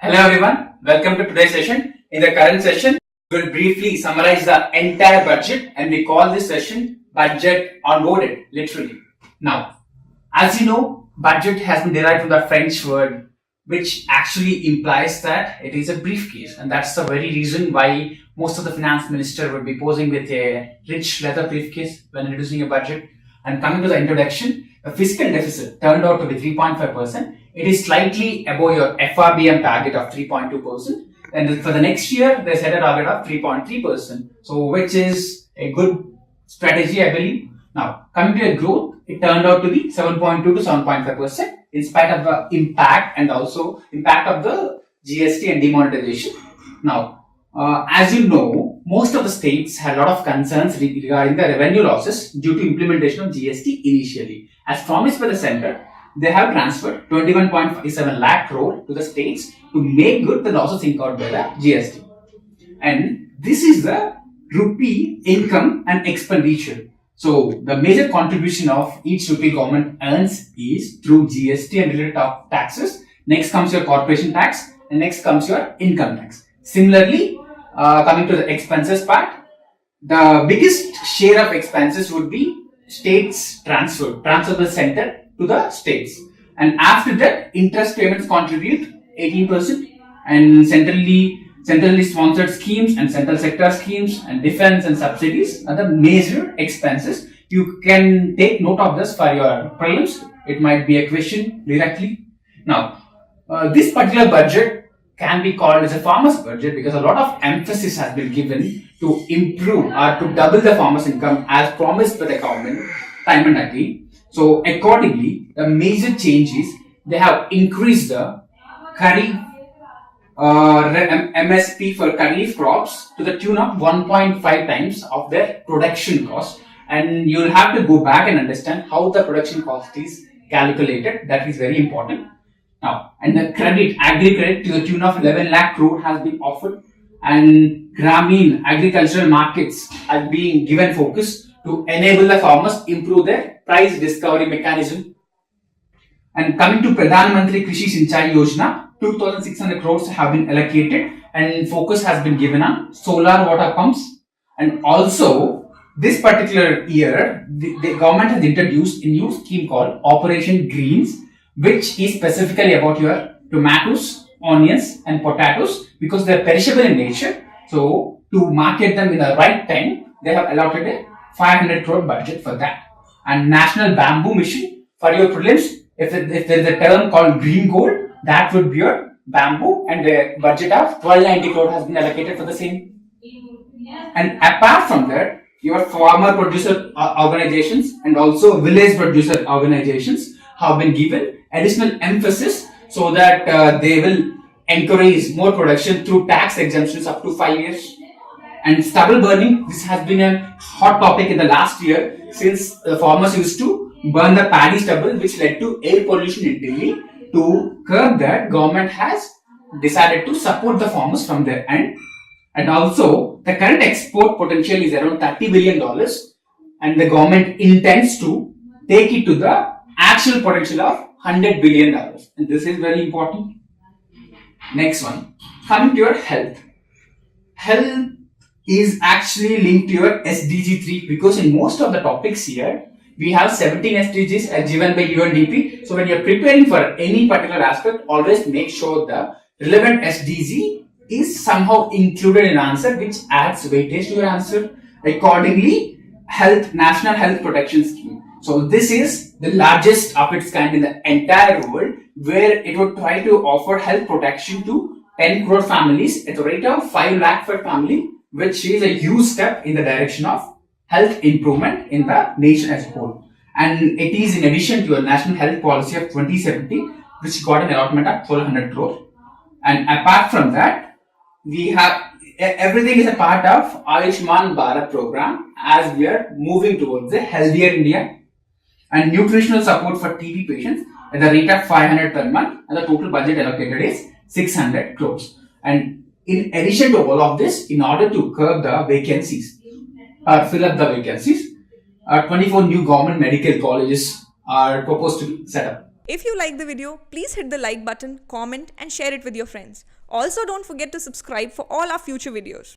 Hello everyone, welcome to today's session. In the current session, we will briefly summarize the entire budget and we call this session budget onboarded, literally. Now, as you know, budget has been derived from the French word which actually implies that it is a briefcase, and that's the very reason why most of the finance minister would be posing with a rich leather briefcase when introducing a budget. And coming to the introduction, the fiscal deficit turned out to be 3.5%. It is slightly above your FRBM target of 3.2%. And for the next year, they set a target of 3.3%. So, which is a good strategy, I believe. Now, coming to a growth, it turned out to be 7.2 to 7.5% in spite of the impact and also impact of the GST and demonetization. Now, as you know, most of the states had a lot of concerns regarding the revenue losses due to implementation of GST initially. As promised by the center, they have transferred 21.57 lakh crore to the states to make good the losses incurred by the GST. And this is the rupee income and expenditure. So the major contribution of each rupee government earns is through GST and related taxes. Next comes your corporation tax and next comes your income tax. Similarly, coming to the expenses part, the biggest share of expenses would be states transfer the center to the states, and after that interest payments contribute 18%, and centrally sponsored schemes and central sector schemes and defense and subsidies are the major expenses. You can take note of this for your prelims. It might be a question directly. Now, this particular budget can be called as a farmer's budget because a lot of emphasis has been given to improve or to double the farmer's income as promised by the government time and again. So accordingly, the major change is they have increased the Kharif MSP for Kharif crops to the tune of 1.5 times of their production cost, and you'll have to go back and understand how the production cost is calculated. That is very important. Now, and the agri credit to the tune of 11 lakh crore has been offered, and Grameen agricultural markets are being given focus to enable the farmers improve their price discovery mechanism. And coming to Pradhan Mantri Krishi Sinchai Yojana, 2,600 crores have been allocated and focus has been given on solar water pumps. And also, this particular year, the government has introduced a new scheme called Operation Greens, which is specifically about your tomatoes, onions and potatoes because they are perishable in nature. So, to market them in the right time, they have allotted a 500 crore budget for that. And National Bamboo Mission, for your prelims, if there is a term called green gold, that would be your bamboo, and the budget of 1290 crore has been allocated for the same. And apart from that, your farmer producer organizations and also village producer organizations have been given additional emphasis so that they will encourage more production through tax exemptions up to 5 years. And stubble burning, this has been a hot topic in the last year since the farmers used to burn the paddy stubble, which led to air pollution in Delhi. To curb that, government has decided to support the farmers from their end. And also, the current export potential is around $30 billion, and the government intends to take it to the actual potential of $100 billion. And this is very important. Next one, coming to your health. Health is actually linked to your SDG 3 because in most of the topics here, we have 17 SDGs as given by UNDP. So when you're preparing for any particular aspect, always make sure the relevant SDG is somehow included in answer, which adds weightage to your answer. Accordingly, National Health Protection Scheme. So this is the largest of its kind in the entire world, where it would try to offer health protection to 10 crore families at the rate of 5 lakh per family, which is a huge step in the direction of health improvement in the nation as a whole. And it is in addition to a national health policy of 2017, which got an allotment of 1,200 crore. And apart from that, we have everything is a part of Ayushman Bharat program as we are moving towards a healthier India. And nutritional support for TB patients at the rate of 500 per month, and the total budget allocated is 600 crores. And in addition to all of this, in order to curb the vacancies or fill up the vacancies, 24 new government medical colleges are proposed to be set up. If you like the video, please hit the like button, comment and share it with your friends. Also don't forget to subscribe for all our future videos.